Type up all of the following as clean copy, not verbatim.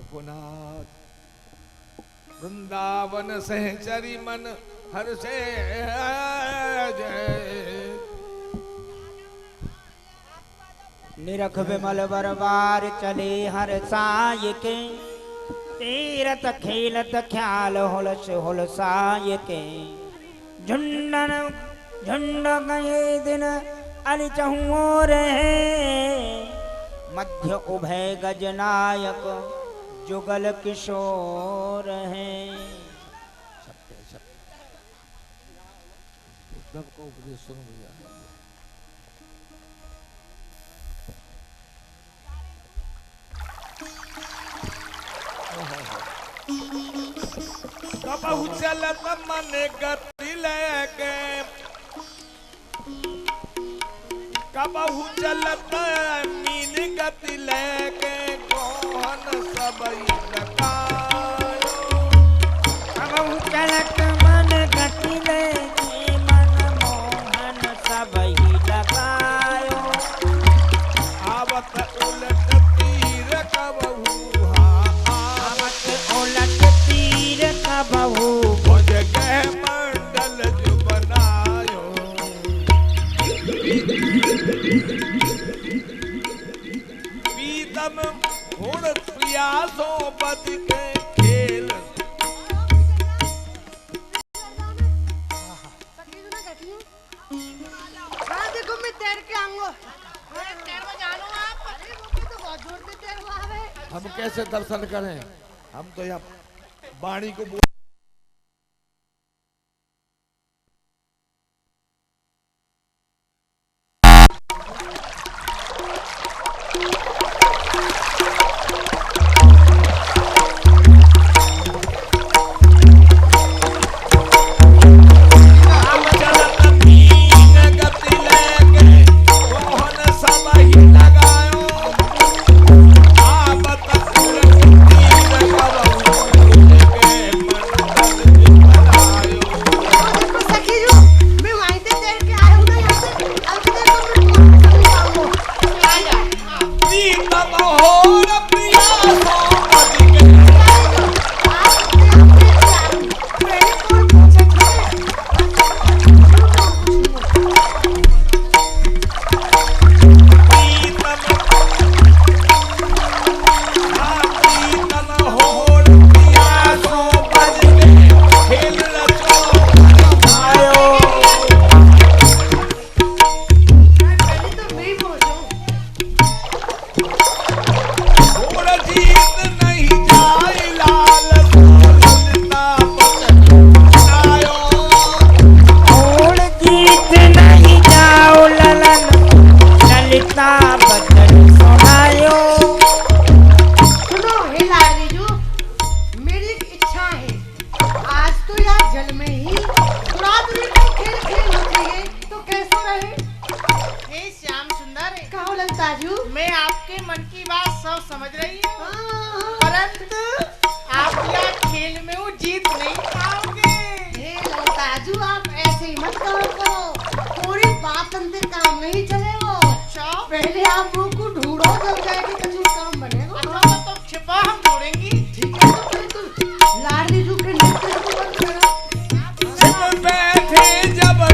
रघुनाथ। वृंदावन सहचरी मन हर्षे जय। निरख विमल बरबार चले हर साय के, तीरथ खेलत ख्याल हुलस हुलसाय के। झुंडन झुंड गए दिन अल चहुओ रहे, मध्य उभय गजनायक जुगल किशोर हैं। सबको उपदेश सुन भैया। कबहु चलत मन गति लेके, कबहु चलत मीन गति लेके, गोहन सबई लगायो। कबहु चलत मन गति लेके, मन मोहन सबई लगायो। आवत उलट तीर कबहू आवत उलट तीर कबहू भुज के मंडल जो बनायो। पीतम घोड़ प्रियासों बद के खेल। हाँ देखो मैं तैर के आऊंगा। तैरवा जानो आप? अरे वो तो बहुत जोर से तैरवा है। हम कैसे दर्शन करें? हम तो यहाँ वाणी को मैं आपके मन की बात सब समझ रही हूँ, परंतु आप यहाँ खेल में वो जीत नहीं पाओगे। ताजू आप ऐसे ही मत करो, पूरी बात अंदर काम नहीं चलेगा। अच्छा पहले आप वो को ढूंढो, जब जाके कुछ काम बनेगा। अच्छा तो छिपा हम ढूंढेंगी। ठीक है तो बिल्कुल लाडली जी के नृत्य को बंद करो। सब बैठे जब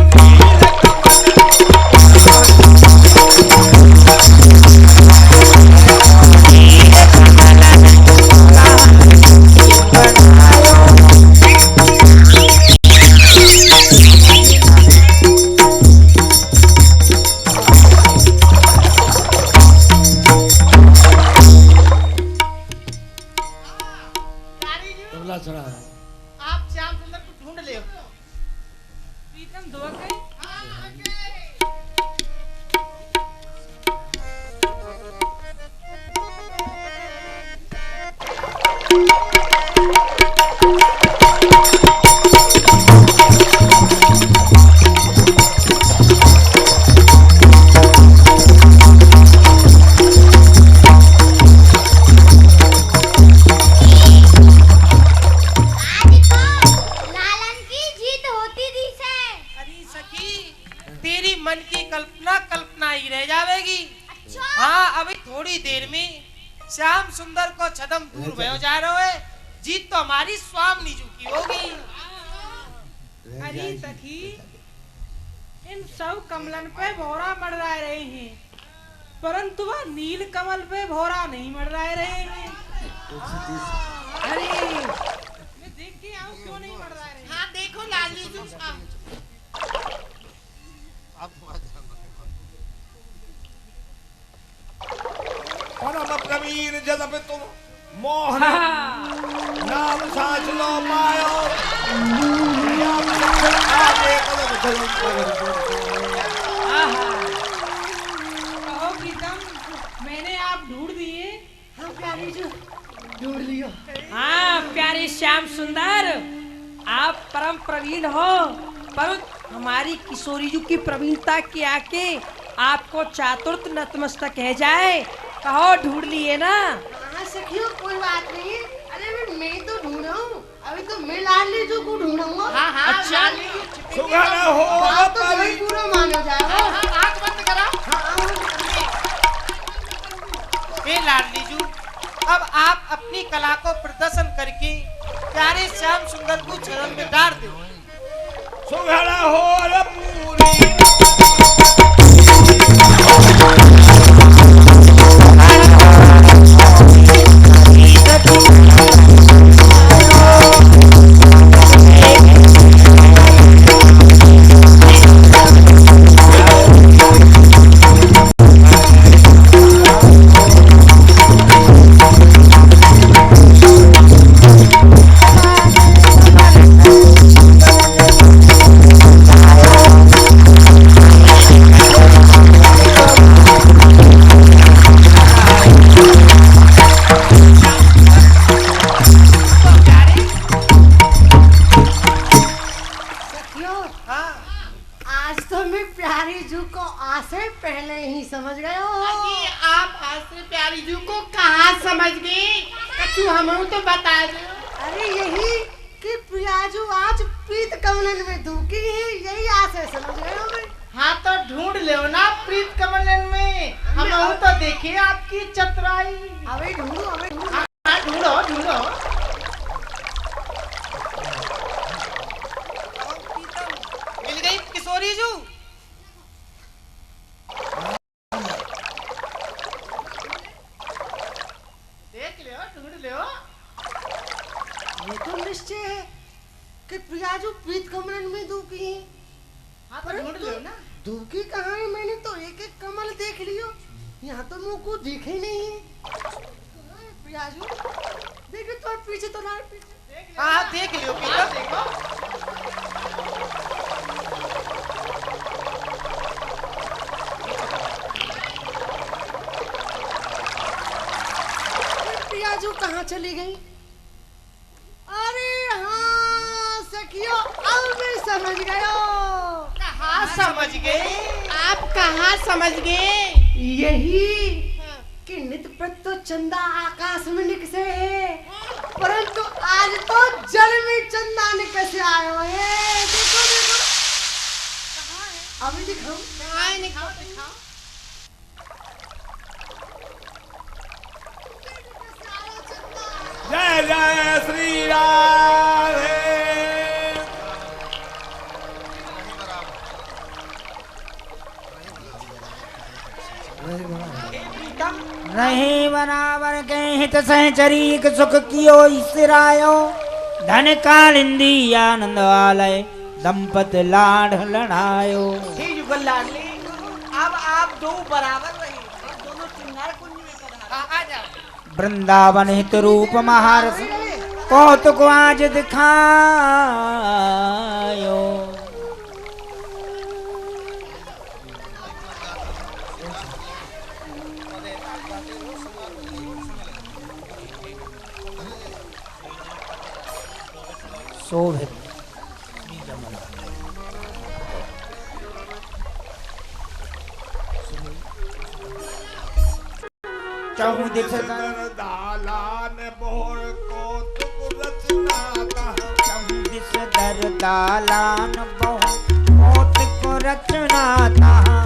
आप श्याम सुंदर को ढूंढ ले। प्रीतम दो गई। श्याम सुंदर को छदम दूर भयो जा रहो है। जीत तो हमारी स्वामी जी की होगी। अरे सखी, इन सब कमलन पे भौरा मंडरा रहे हैं, परंतु वह नील कमल पे भौरा नहीं मंडरा रहे हैं। अरे मैं देख के आऊं क्यों नहीं मंडरा रहे? हाँ देखो लाली जी। परम प्रवीण जदप तुम मोहन नाम साच लो पायो। आगे कदम चलो। कहो प्रीतम, मैंने आप ढूंढ दिए? हाँ प्यारी जो ढूंढ लियो। हाँ प्यारे श्याम सुंदर, आप परम प्रवीण हो, पर हमारी किशोरी जी की प्रवीणता के आके आपको चातुर्थ नतमस्तक कह जाए। कहो ढूंढ लिए ना? हाँ सखियो, कोई बात नहीं। अरे मैं तो ढूंढा हूँ, अभी तो मैं लाडली जो को ढूंढूंगा। हाँ हाँ अच्छा। सुगन हो बात तो सही पूरा मानो जाएगा। आँख बंद करा। वे लाडली जू, अब आप अपनी कला को प्रदर्शन करके प्यारे श्याम सुंदर को चरण में डाल दो। सुगन हो पूरी आज तो मैं प्यारी जू को आसे पहले ही समझ गए हो। अजी, आप आज से प्यारी जू को कहाँ समझ गए? कछु हमें तो बता दो। अरे यही कि प्रियाजू आज प्रीत कमलन में दुखी है, यही आसे समझ गए हो मैं। हाँ तो ढूंढ ले ना प्रीत कमलन में, हम तो देखे आपकी चतुराई। अबे ढूंढो, अबे ढूंढो। हाँ ढूंढो ढूंढो। मिल गई किशोरी जू? देख लो, ढूंढ लो। ये तो निश्चय है कि प्रियाजू प्रीत कमलन में दुखी है। हाँ तो ढूंढ लो ना। दुखी कहाँ है? मैंने तो एक एक कमल देख लियो, यहाँ तो मुँह को दिखे नहीं है। कहाँ है प्रियाजू? देखो तो पीछे तो ना, पीछे। हाँ देख लियो प्रीतम, देखो। प्रियाजू कहाँ चली गई? अरे हाँ सखियो, अब मैं समझ गयो। कहाँ समझ गए? आप कहाँ समझ गए? यही कि नित प्रत्यो चंदा आकाश में निकसे है, परंतु आज तो जल में चंदा निकसे आयो है। देखो देखो, अभी दिखाऊं? कहाँ दिखाओ दिखाओ। जय जय श्री राधे। रहे बराबर के हित सहचरी सुख कियो ईश्वरायो। धन कालिंदी आनंद आलय दंपत लाड लड़ायो। अब आप दो बराबर रहे, दोनों चिंगार कुंज में पधारे। वृंदावन हित रूप महारस कौतुक आज दिखायो। शोभित चहु दिस दालान बोर कौतुक रचना। चहु दिस दर दालान बहु कौतुक रचना ताहा।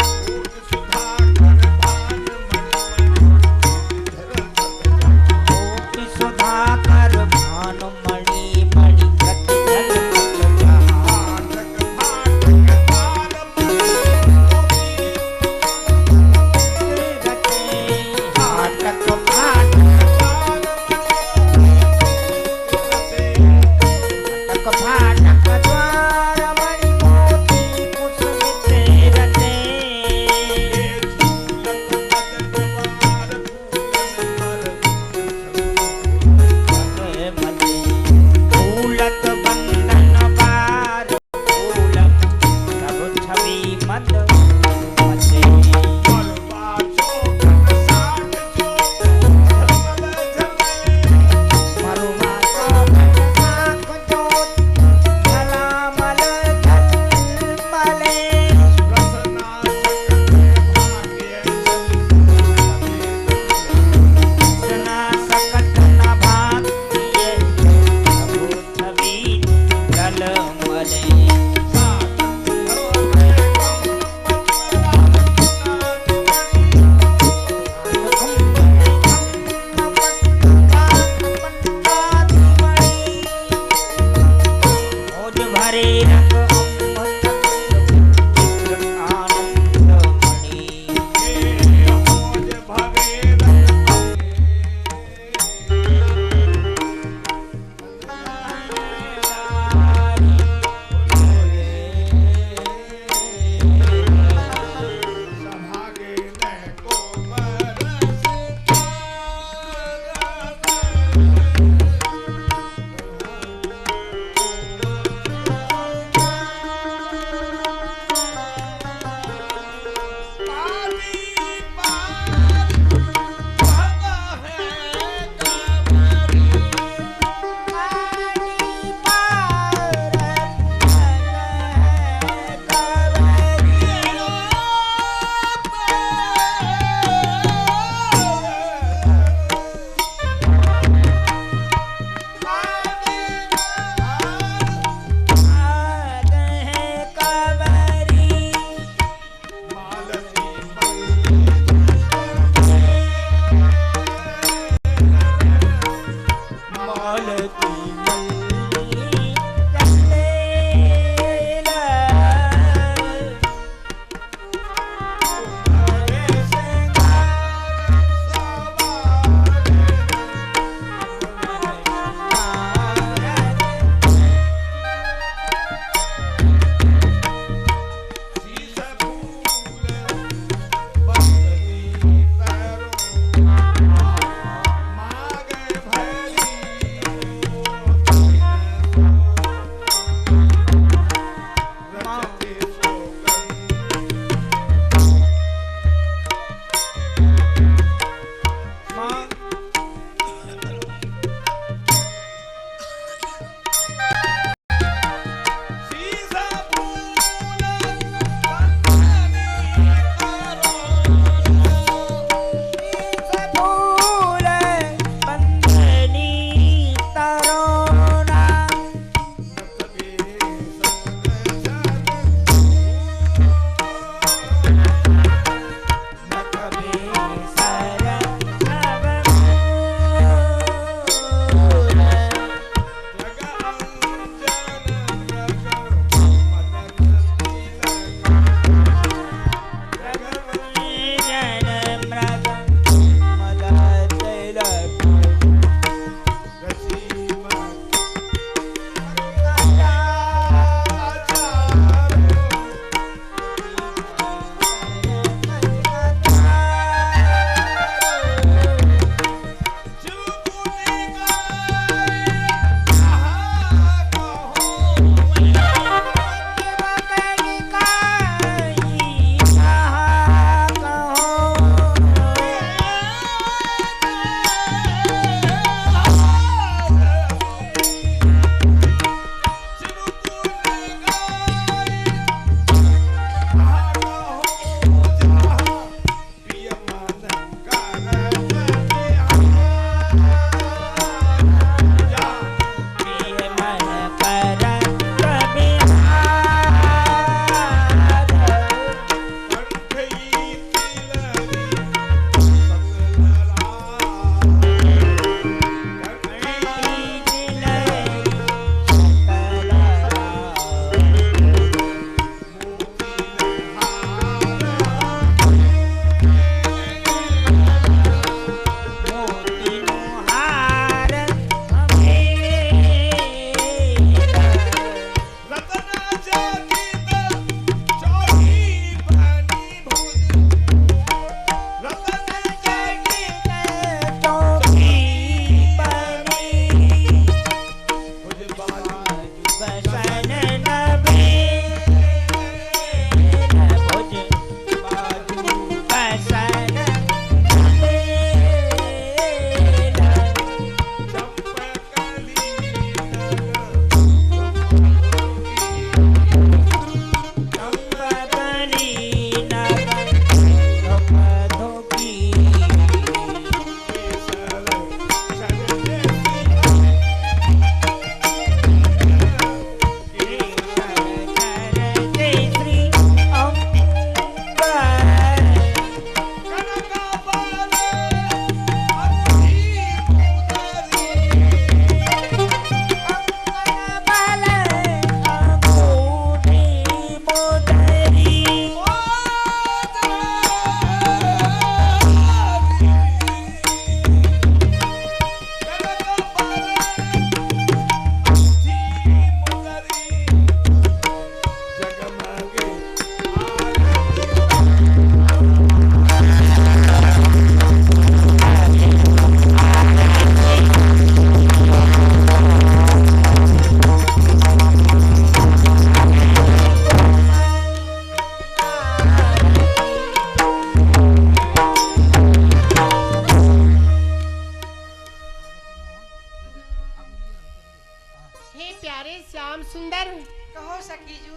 हे प्यारे श्याम सुंदर, कहो सखी जू।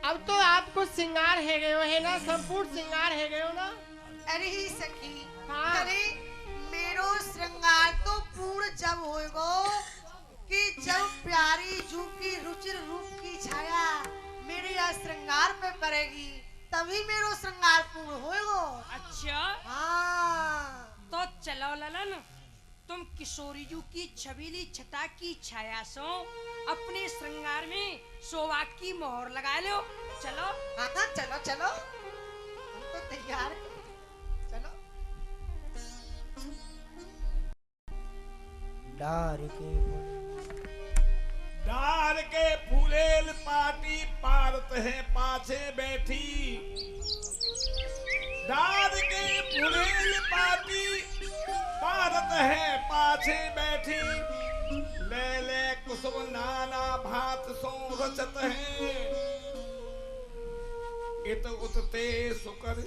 अब तो आपको श्रृंगार है गयो है ना, संपूर्ण श्रृंगार है गयो ना। अरे ही सखी, हाँ। अरे मेरो श्रृंगार तो पूर्ण जब होएगो कि जब प्यारी जू की रुचिर रूप की छाया मेरे यह श्रृंगार पे पड़ेगी, तभी मेरो श्रृंगार पूर्ण होएगो। अच्छा हाँ तो चलो ललन, तुम किशोरी जू की छबीली छटा की छाया सो अपने श्रृंगार में शोभा की मोहर लगा लो। चलो हाँ हाँ, चलो चलो, हम तो तैयार हैं। चलो। डार के फूलेल पाटी पारत है पाछे बैठी, डार के फूलेल पाटी पारत है पाछे बैठी, ले ले कुसुम नाना भात सो रचत है, इत उतते सुकर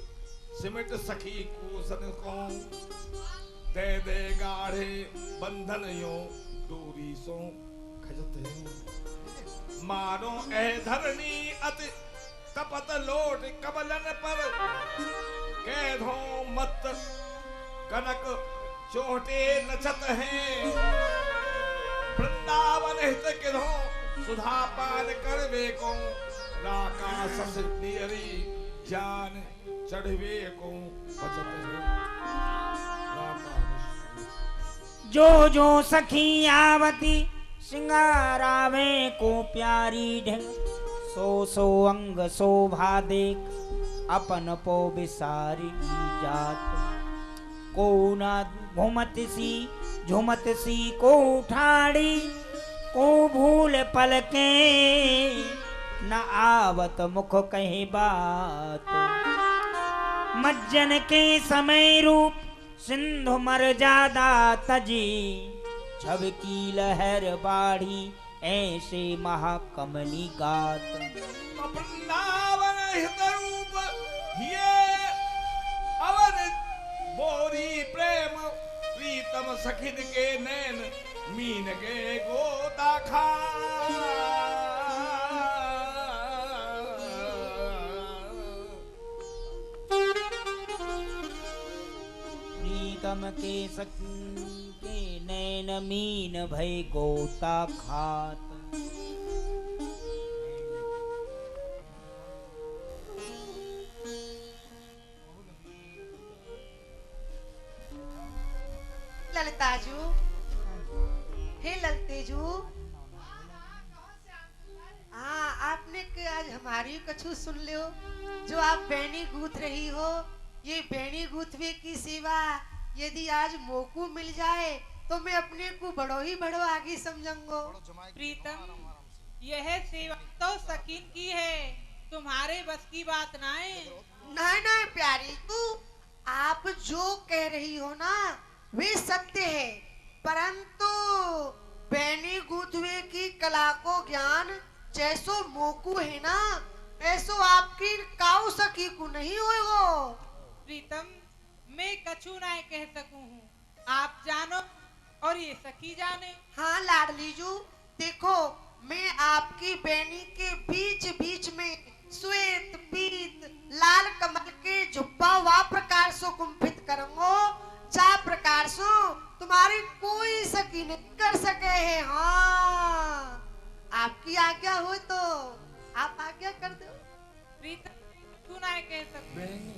सिमट सखी कूसन को, दे दे गाढ़े बंधन यो दूरी सो खजत है, मानो ए धरनी अति तपत लोट कबलन पर, कैधो मत कनक चोटे नचत है, वृंदावन हित किधो सुधा पान करवे को, राका सस नियरी जान चढ़वे को बचत है, जो जो सखी आवती सिंगारावे को प्यारी ढंग, सो सो अंग शोभा देख अपन पो बिसारी जात, को ना झुमत सी को उठाड़ी, को भूल पलके न आवत मुख कहे बात, मज्जन के समय रूप सिंधु मर जादा तजी, छब की लहर बाढ़ी ऐसे महाकमली गात, वृंदावन हितरूप ये अवन बोरी प्रेम प्रीतम सखिन के नैन मीन के गोता खा, प्रीतम के सखी के नैन मीन भय गोता खात, ललताजू, हे ललतेजू, हाँ आपने के आज हमारी कछु सुन लियो, जो आप बैनी गूंथ रही हो, ये बैनी गूंथवे की सेवा यदि आज मौकू मिल जाए तो मैं अपने को बड़ो ही बड़ो आगे समझूंगो। प्रीतम, यह सेवा तो सकीन की है, तुम्हारे बस की बात ना है। नहीं नहीं प्यारी तू, आप जो कह रही हो ना वे सत्य है, परंतु बैनी गूंथवे की कला को ज्ञान जैसो मोकू है ना, ऐसो आपकी काऊ सकी को नहीं होएगो। प्रीतम, मैं कछु ना कह सकूं हूँ, आप जानो और ये सखी जाने। हाँ लाडलीजू, देखो मैं आपकी बैनी के बीच बीच में श्वेत पीत लाल कमल के जुब्बा वा प्रकार सो कुंभित करूंगो, जा प्रकार सो तुम्हारी कोई सखी नहीं कर सके है। हाँ आपकी आज्ञा हो तो आप आज्ञा कर दो। प्रीतम, तू ना कह सकती।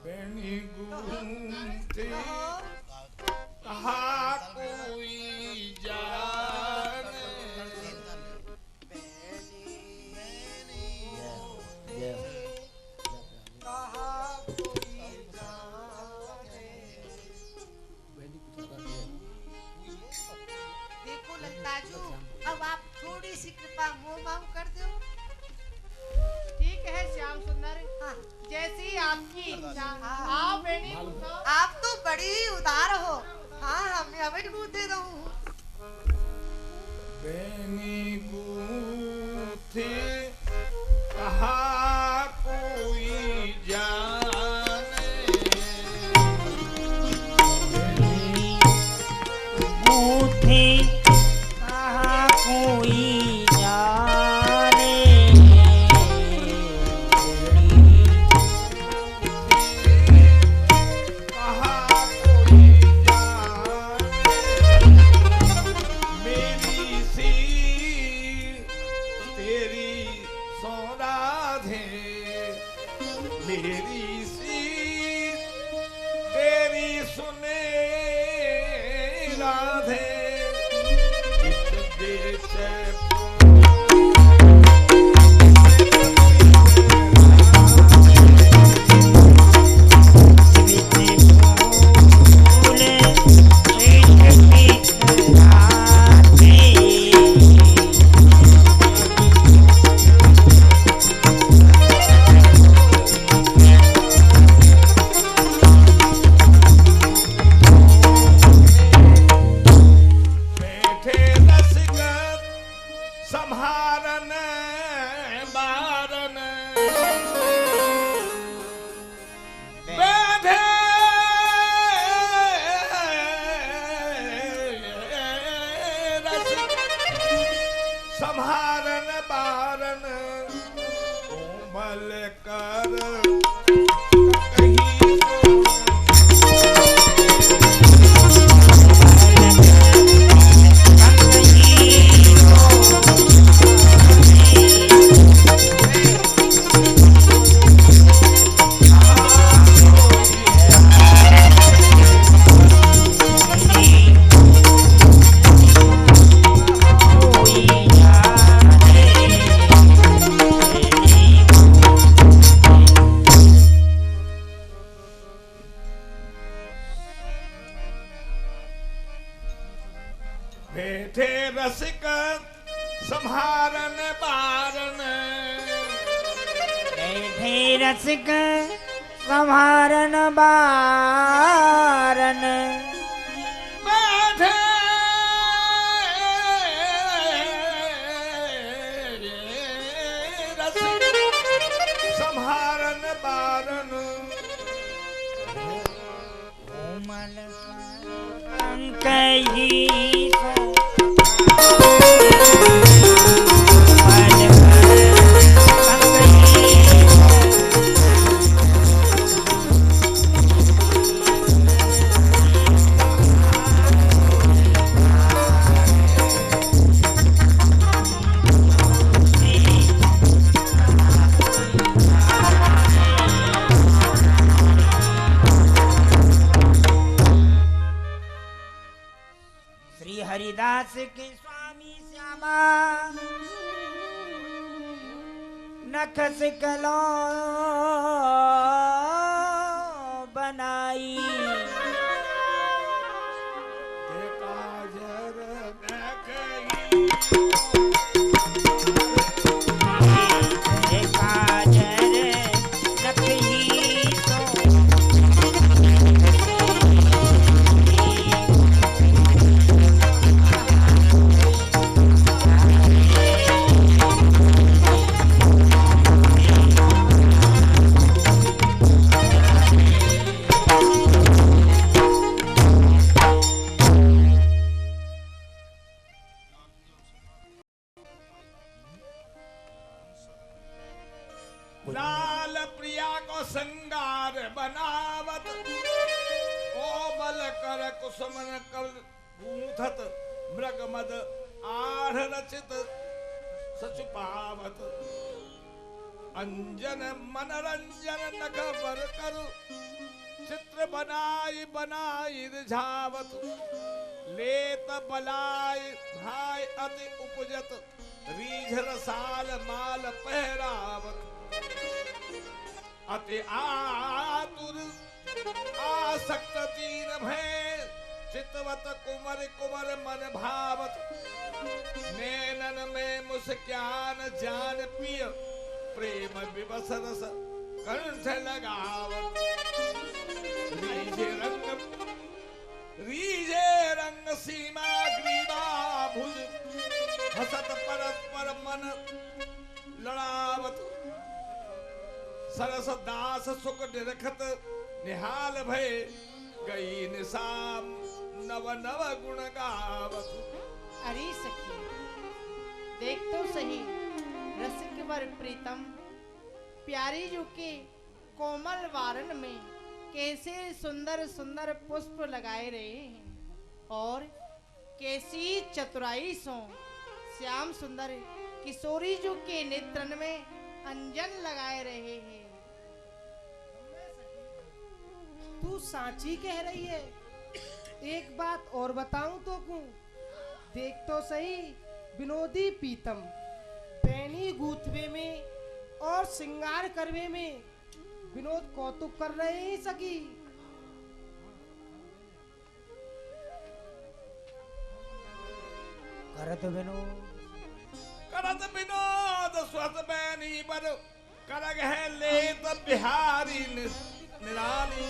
बैनी गूंथे कहा कोई जाने, देखो ललताजू, अब आप थोड़ी सी कृपा मोह मांग कर दो। ठीक है श्याम सुंदर, हाँ जैसी आपकी इच्छा। हाँ। आओ बेनी पूछो। आप तो बड़ी ही उदार हो। हाँ मैं अभी गूंथे रहूं। बैनी गूंथे कहा कोई जाने, गूंथे कहा राधे संहारन बारन बैठे संहारन बारन कोमल कर बैठे रसिक संहारन बारन बैठे रसिक संहारन बारन बैठे रसिक संहारन बारन कोमल कंकही हरिदास के स्वामी श्यामा नख से कलो बनाई काजर लाल प्रिया को श्रृंगार बनावत कोमल कर कुसुमन कल गूंथत मृग मद आढ़ रचित सचुपावत अंजन मनरंजन नख बर कर चित्र बनाई बनाई रिझावत लेत बलाय भाई अति उपजत रीझ रसाल माल पहरावत अति आतुर आसक्त दीन भय चितवत कुमर कुमर मन भावत नैनन में मुस्कान जान पिय प्रेम विवस रस कंठ लगावत रीजे रंग सीमा ग्रीवा भुज हसत परस्पर मन लड़ावत सरस दास सुख निरखत निहाल भय गई निशाम नव नव गुण गावत। अरे सखी देख तो सही रसिक वर प्रीतम प्यारी जो के कोमल वारन में कैसे सुंदर सुंदर पुष्प लगाए रहे हैं और कैसी चतुराई सो श्याम सुंदर किशोरी जो के नेत्रन में अंजन लगाए रहे हैं। तू सांची कह रही है? एक बात और बताऊं तो क्यों, देख तो सही विनोदी पीतम पैनी गूथवे में और श्रृंगार करवे में विनोद कौतुक कर रहे हैं सखी। करत विनोद स्वत बैनी बर करग है लेत बिहारी निरानी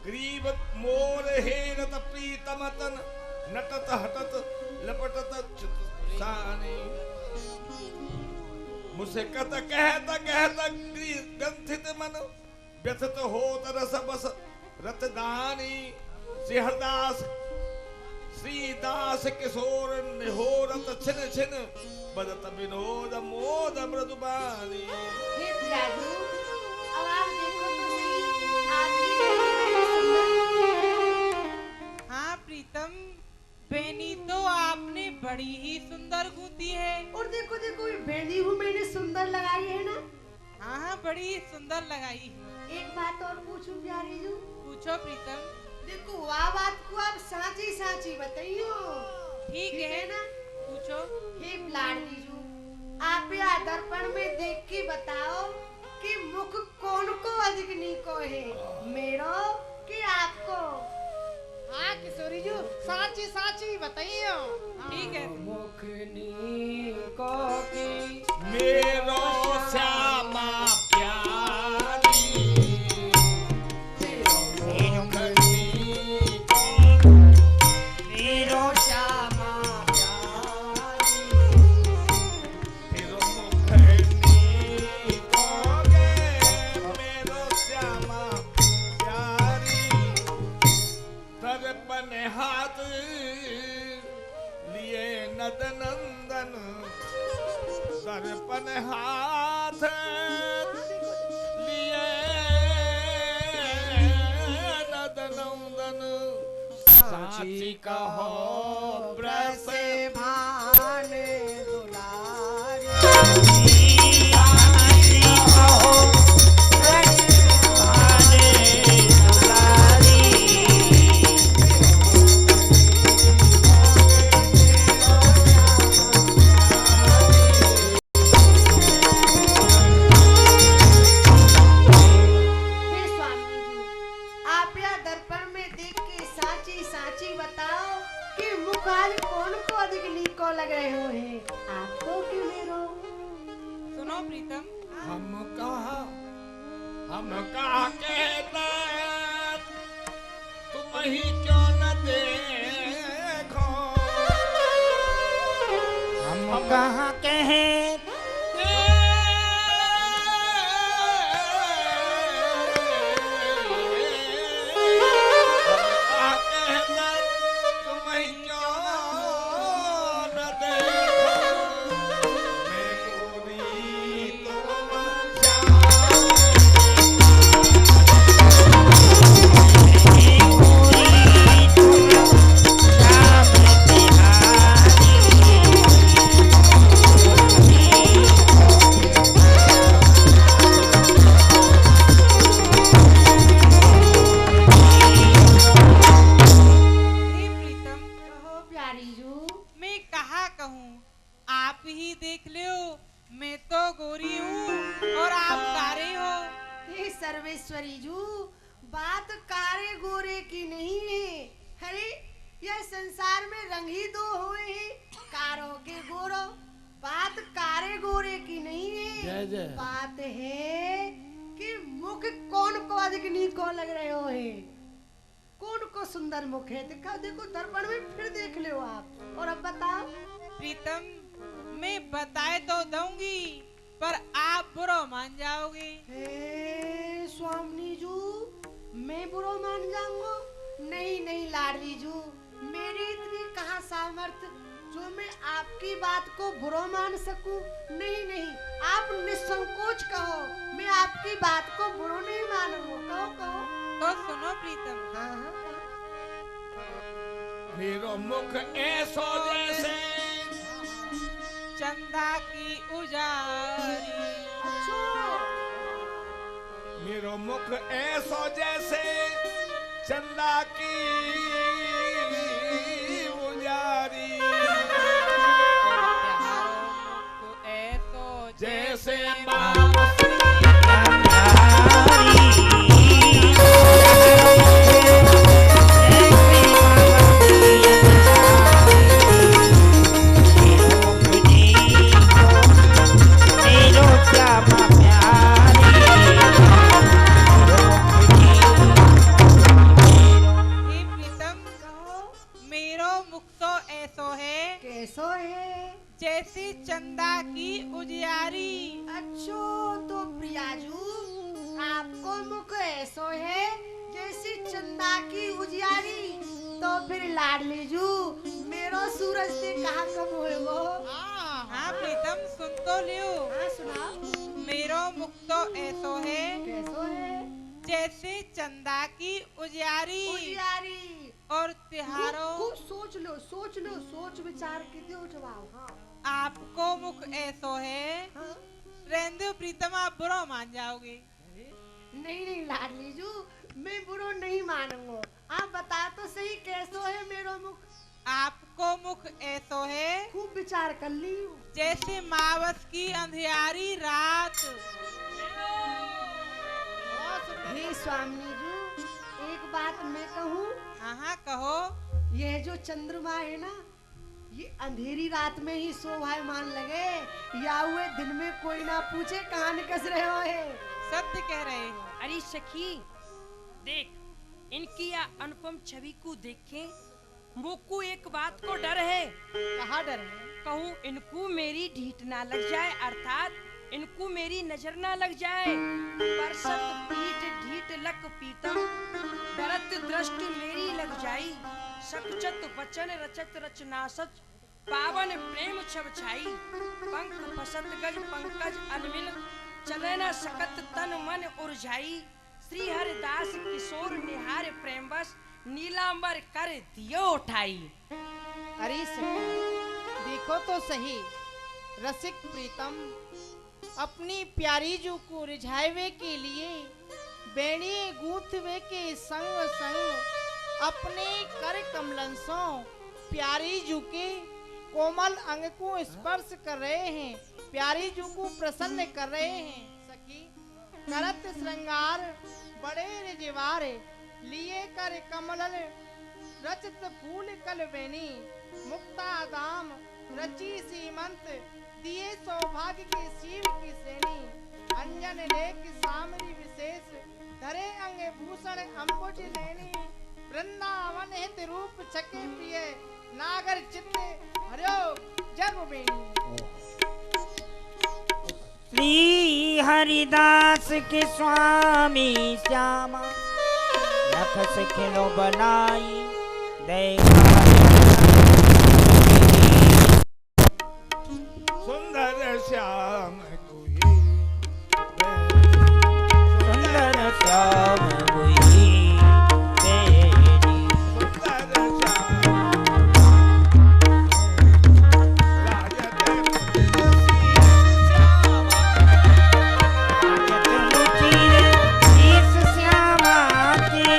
ग्रीब मोर हेरत प्रीतमतन नटत हटत लपटत चुतसानी मुझसे कहत ग्रंथित मन व्यथित होत रस बस रतदानी सिहरदास श्रीदास किशोर निहोरत छिन छिन बदत विनोद मोद मृदुबानी। हे जादू, अब आप देखो तो सही, आपकी सुंदर। हाँ प्रीतम, बेनी तो आपने बड़ी ही सुंदर गूंथी है। और देखो देखो ये बेनी हूँ मैंने सुंदर लगाई है ना। हाँ हाँ बड़ी ही सुंदर लगाई है। एक बात और पूछूं प्यारी जू। पूछो प्रीतम। देखो वह बात को आप साची साची बताइयो। ठीक है ना, पूछो। हे लाडली जू, आप या दर्पण में देख के बताओ कि मुख कौन को अधिक नीको है, मेरो कि आपको। हाँ किशोरी जी साची साची बताइयो। ठीक है। मुख नीको की मेरो श्यामा प्यारी हाथ लिए नद नंदन दर्पण हाथ लिए नद नंदन साची कहो ब्रस भान लग रहे हो है आपको कि मेरो। सुनो प्रीतम, हम कहा कहते तुम ही क्यों न देखो, हम कहाँ कहे सर्वेश्वरी जू, बात कारे गोरे की नहीं है। अरे यह संसार में रंग ही दो हुए हैं, कारो के गोरो। बात कारे गोरे की नहीं है, जय जय। बात है कि मुख कौन को अधिक नीको लग रहे हो है, कौन को सुंदर मुख है। देखो देखो दर्पण में फिर देख लो आप। और अब बताओ प्रीतम, मैं बताए तो दूंगी पर आप बुरा मान जाओगे। स्वामी जू, मैं बुरा मान जाऊंगा? नहीं नहीं लाडली जू, मेरी इतनी कहाँ सामर्थ्य जो मैं आपकी बात को बुरा मान सकूं। नहीं नहीं, आप निसंकोच कहो, मैं आपकी बात को बुरा नहीं मानूंगा। कहो तो सुनो प्रीतम। हाँ हाँ। मेरो मुख ऐसो जैसे चंदा की उजारी, मेरो मुख ऐसो जैसे चंदा की उजारी तो ऐसो जैसे हे प्रीतम मेरो मुख तो ऐसो है कैसो है? जैसे चंदा की उजियारी। अच्छो तो प्रियाजू आपको मुख ऐसो है जैसी चंदा की उजियारी, तो फिर लाडली जू मेरो सूरज से कहा कम हुए वो? हाँ प्रीतम सुन तो लियो। हाँ सुना। मेरो मुख तो ऐसो है कैसो है? जैसे चंदा की उजियारी उजियारी। और तिहारों खूब सोच लो, सोच लो, सोच विचार के दो जवाब। हाँ आपको मुख ऐसो है। हाँ। रहने प्रीतम आप बुरा मान जाओगे। नहीं नहीं लाडली जू मैं बुरो नहीं मानूंगा, आप बता तो सही कैसो है मेरो मुख? आपको मुख ऐसो है खूब विचार कर ली। जैसे मावस की अंधियारी रात। हे स्वामी जी एक बात मैं कहूँ, हाँ कहो। यह जो चंद्रमा है ना, ये अंधेरी रात में ही शोभायमान लगे, या हुए दिन में कोई ना पूछे कहाँ निकस रहे हो है। सत्य कह रहे हो। अरे सखी देख इनकी यह अनुपम छवि को देखें, मुझको एक बात को डर है। कहाँ डर है? कहूँ इनको मेरी ढीठ ना लग जाए, अर्थात इनको मेरी नजर ना लग जाए। परसत पीठ ढीठ लक पीतम, डरत दृष्टि मेरी लग जाई। सकचत वचन रचत रचनासच, पावन प्रेम छब छाई। पंख फसत गज पंकज अनमिल, चले न सकत तन मन उर्झाई। श्री हरिदास किशोर निहार प्रेम बस, नीलांबर कर दियो उठाई। अरे सखी देखो तो सही, रसिक प्रीतम अपनी प्यारी जू को रिझावे के लिए बेणी गूंथवे के संग संग अपने कर कमलंसों प्यारी जू के कोमल अंग को स्पर्श कर रहे हैं, प्यारी जू को प्रसन्न कर रहे हैं। सखी करत श्रृंगार बड़े रिजवार, लिए कर कमल रचित फूल कल बेनी। मुक्ता दाम रची सीमंत, दिए सौभाग्य के शिव की श्रेणी। अंजन लेख सामरी विशेष, धरे अंग भूषण अंबुज लेनी। वृंदावन हित रूप छके प्रिय, नागर चित्त हरियो जग बेनी। श्री हरिदास के स्वामी श्यामा, लख सिखलो बनाई देखा। सुंदर श्याम कोई सुंदर श्याम कोई बेनी। सुंदर श्याम श्यामा के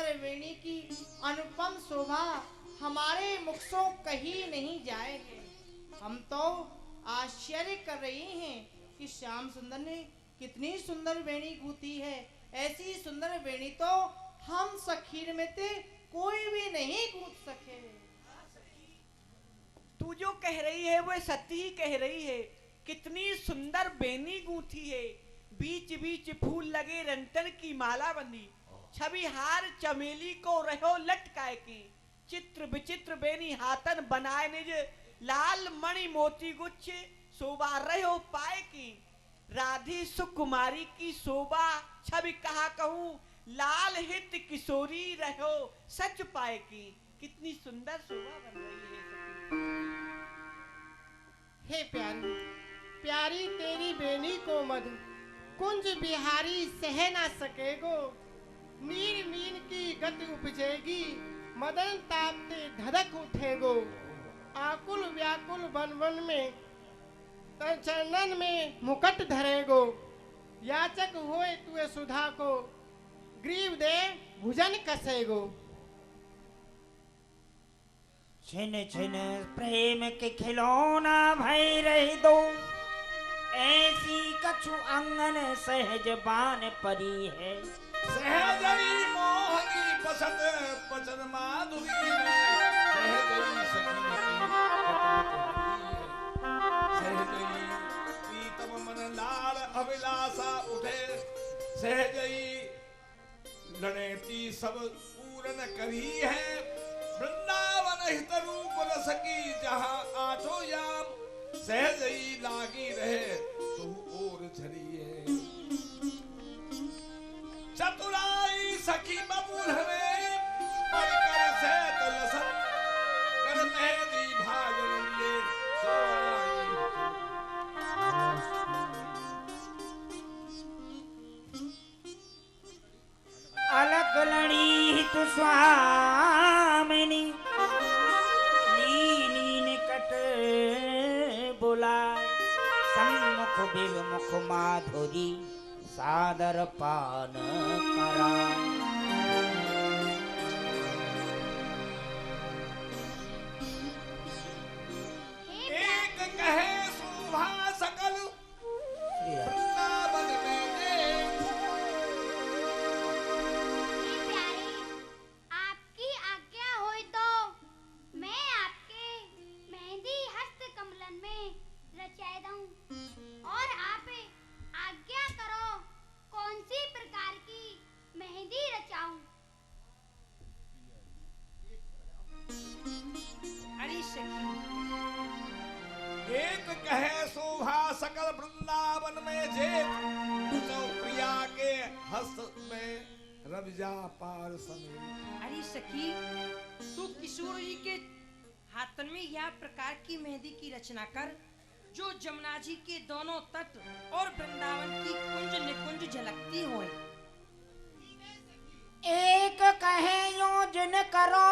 सुंदर वेणी की अनुपम शोभा हमारे मुख से कहीं नहीं जाएगी। हम तो आश्चर्य कर रहे हैं कि श्याम सुंदर ने कितनी सुंदर वेणी गूंथी है। ऐसी सुंदर वेणी तो हम सखीर में से कोई भी नहीं गूंथ सके। तू जो कह रही है वो सत्य ही कह रही है। कितनी सुंदर बेनी गूंथी है, बीच बीच फूल लगे, रंतन की माला बंदी, छवि हार चमेली को रहो लटकाए की, चित्र विचित्र बेनी हाथन बनाए निज, लाल मणि मोती गुच्छ शोभा रहो पाए की, राधे सुकुमारी की शोभा छवि कहा कहूँ, लाल हित किशोरी रहो सच पाए की। कितनी सुंदर शोभा बन रही है हे प्यारी प्यारी तेरी बेनी को मधु कुंज बिहारी सह ना सकेगो, मीर मीर की गति उपजेगी, मदन तापते धड़क उठेगो, आकुल व्याकुल वन वन में चरणन में मुकट धरेगो, याचक होए तुए सुधा को, ग्रीव दे भुजन कसेगो। छिन छिन प्रेम के खिलौना भई रही दो, ऐसी कछु अंगन सहज बान परी है, सहजई मोहनी बसत बचन माधुरी में, सहजई सखी सहजई प्रीतम मन लाल अभिलाषा उठे, सहजई लड़ेती सब पूरन करी है, वृंदावन हित रूप रस की जहाँ आठो याम, सहजई लागी रहे तू और झरी है, चतुराई सखी बबूल में परिकर से तलसन, करते दी भाजन ये सोई। अलग लड़ी तु स्वामिनी, लीनी निकट बुलाए, सम्मुख विमुख माधुरी सादर पान कराए। एक कहे शोभा सकल वृंदावन में देख, आपकी आज्ञा होई तो मैं आपके मेहंदी हस्त कमलन में रचाए दूं, और आप आज्ञा करो कौन सी प्रकार की मेहंदी रचाऊं। अरे सखी एक कहे शोभा सकल वृंदावन में जेठ, तो प्रिया के हस्त में रविजा पार समेत। अरे सखी तू किशोर जी के हाथन में यह प्रकार की मेहंदी की रचना कर जो जमुना जी के दोनों तट और वृंदावन की कुंज निकुंज झलकती होए। एक कहे योजन करो,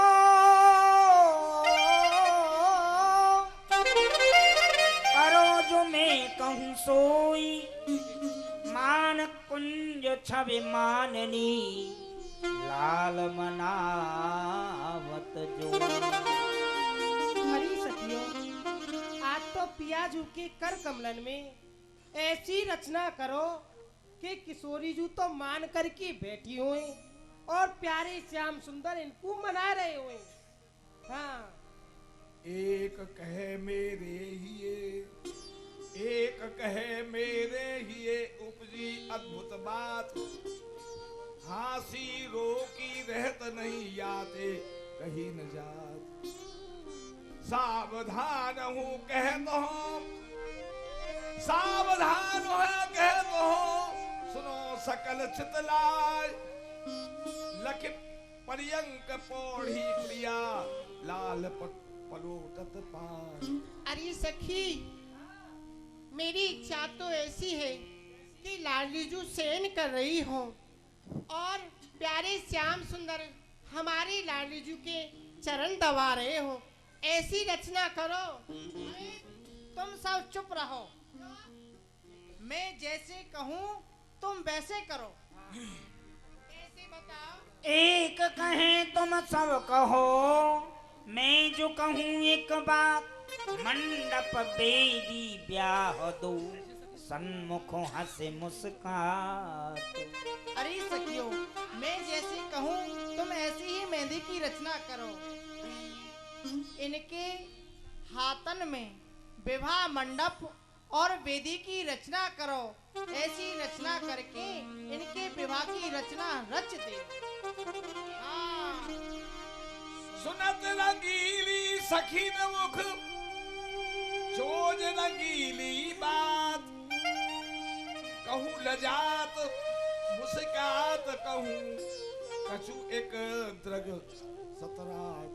करो जो मैं कहूँ सोई, मान कुंज छवि माननी, लाल मनावत जो। हरी सखियों, आज तो पियाजू के कर कमलन में ऐसी रचना करो कि किशोरी जू तो मान कर की बैठी हुए और प्यारे श्याम सुंदर इनको मना रहे हुए। हाँ, एक कहे मेरे हिये, एक कहे मेरे हिये उपजी अद्भुत बात, हासी रोकी रहत नहीं याते कहीं न जात, सावधान हूँ कह दो, सावधान है कह दो, सुनो सकल चितलाय, लख पर्यंक पौड़ी प्रिया, लाल पलोटत पार। अरे सखी, मेरी इच्छा तो ऐसी है कि लाडलीजू सेन कर रही हो और प्यारे श्याम सुंदर हमारी लाडलीजू के चरण दबा रहे हो। ऐसी रचना करो। तुम सब चुप रहो, मैं जैसे कहूँ तुम वैसे करो। ऐसे बताओ। एक एक कहें तुम सब कहो, मैं जो कहूँ एक बात, मंडप बेदी ब्याह दो, सन्मुख हंसे मुस्कात। अरे सखियों, मैं जैसे कहूँ तुम ऐसी ही मेहंदी की रचना करो। इनके हाथन में विवाह मंडप और वेदी की रचना करो। ऐसी रचना करके इनके विवाह की रचना रच दे। हाँ। सुनत रंगीली सखी न मुख, चोज रंगीली बात, कहूँ लजात मुस्कात, कहूँ कछु एक द्रग सतरात,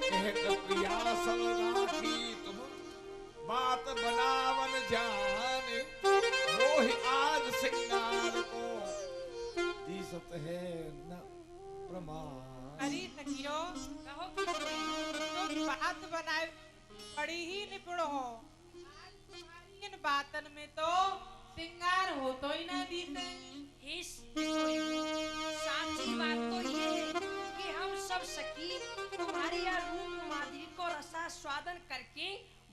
कहत प्रिया सब राखी तुम बात बनावन जाने, मोहि आज सिंगार को दिसत है न प्रमाण। अरे सखियो, कहो किशोरी। तुम बात बनाए बड़ी ही निपुण हो। आज तुम्हारी इन बातन में तो सिंगार हो तो ही ना दीते। इस किशोरी, साची बात तो ये है कि हम सब सखी तुम्हारी यह रूप माधुरी को रसास्वादन करके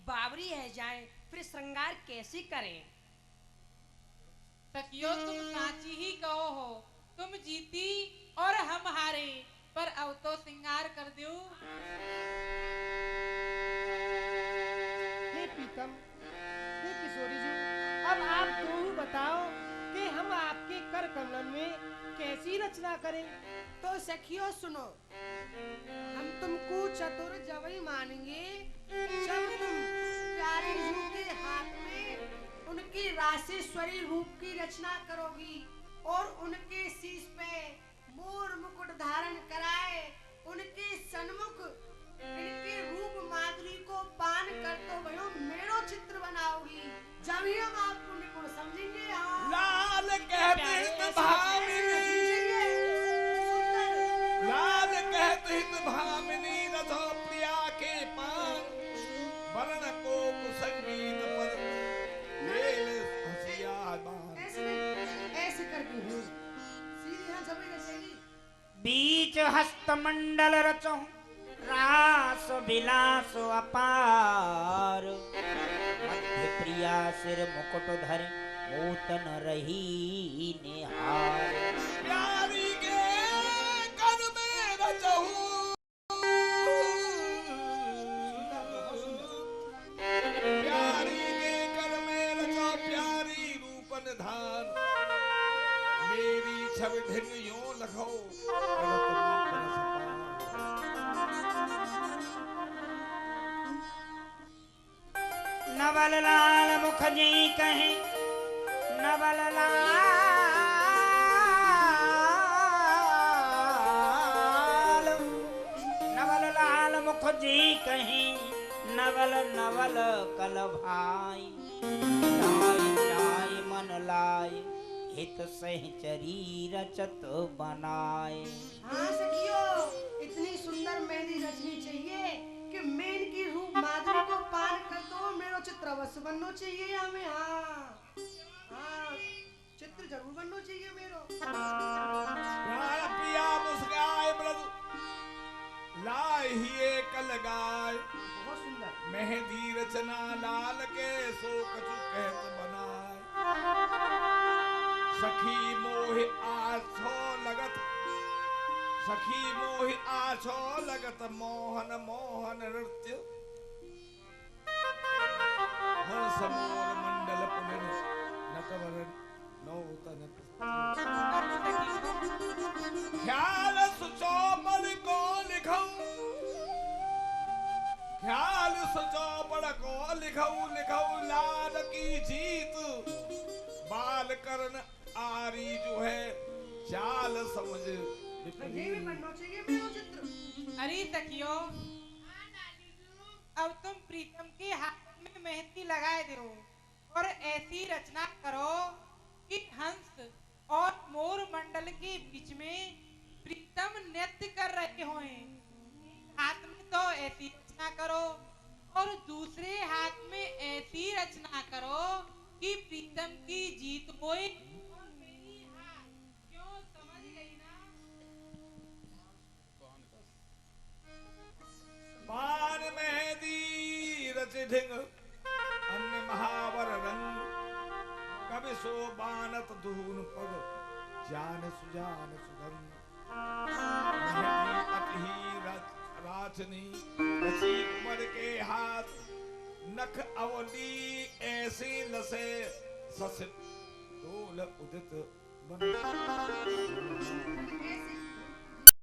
बावरी रह जाएं, फिर श्रृंगार कैसे करें? सखियो, तुम साची ही कहो हो। तुम जीती और हम हारे, पर अब तो सिंगार कर दो। हे प्रीतम, हे किशोरी जी, अब आप दो ही बताओ कि हम आपके कर कमलन में कैसी रचना करें। तो सखियों सुनो, हम तुमको चतुर जवई मानेंगे जब तुम प्यारे जू के हाथ में उनकी राशेश्वरी रूप की रचना करोगी और उनके शीश पे मोर मुकुट धारण कराए, उनके सन्मुख इनके रूप माधुरी को पान कर तो भयो मेरो चित्र बनाओगी, जब ही हम आपको निपुण समझेंगे। लाल कहते हित भामिनी, लाल कहते हित भामिनी, रथो प्रिया के पान, वरण को कुसंगीत पर लेल हसिया बान। ऐसे करके हो सीधे यहाँ जबे रचेगी। बीच हस्तमंडल रचो, रास विलास अपार, मध्य प्रिया सिर मुकुट धर, मोतन रही निहार। प्यारी के कर में रचहु, प्यारी के कर में रचो प्यारी रूपन धान, मेरी छवि ढिन यूं लखो, नवल लाल मुखजी कहे, नवल लाल मुखजी कहे, नवल नवल कल भाई, लाय लाय मन लाय, हित सहचरी रचत बनाए। हाँ सखियो, इतनी सुंदर मेहंदी रचनी चाहिए कि मैं इनकी रूप माधुरी को पान कर दो, मेरो चित्र अवश्य बनना चाहिए हमें। हाँ हाँ, चित्र जरूर बनना चाहिए मेरो। प्राण प्रिया मुस्काए मृदु, लाए ही एक लगाए, बहुत सुंदर मेहंदी रचना लाल के, सो कछु कहत बनाए। सखी मोहि आछो लगत, सखी मोहि आछो लगत, मोहन मोहन नृत्य, हर्ष मोर मंडल पुनिन, नटवरन नौतन। ख्याल सुचौपड़ को लिखऊं, ख्याल सुचौपड़ को लिखऊं, लिखऊं लाल की जीत, बाल करण आरी जो है चाल समझ ये भी बनना चाहिए मेरो चित्र। अरे सखियो, अब तुम प्रीतम के हाथ में मेहंदी लगाए दो और ऐसी रचना करो कि हंस और मोर मंडल के बीच में प्रीतम नृत्य कर रहे हों। हाथ में तो ऐसी रचना करो और दूसरे हाथ में ऐसी रचना करो कि प्रीतम की जीत होए और मेरी हार। क्यों, समझ गई ना? विधिंग अन्य महावर रंग कवि सो बानत धून पग जान सुजान सुगंध राचनी रची उमर के हाथ नख अवली ऐसी लसे ससित डोल उदित बन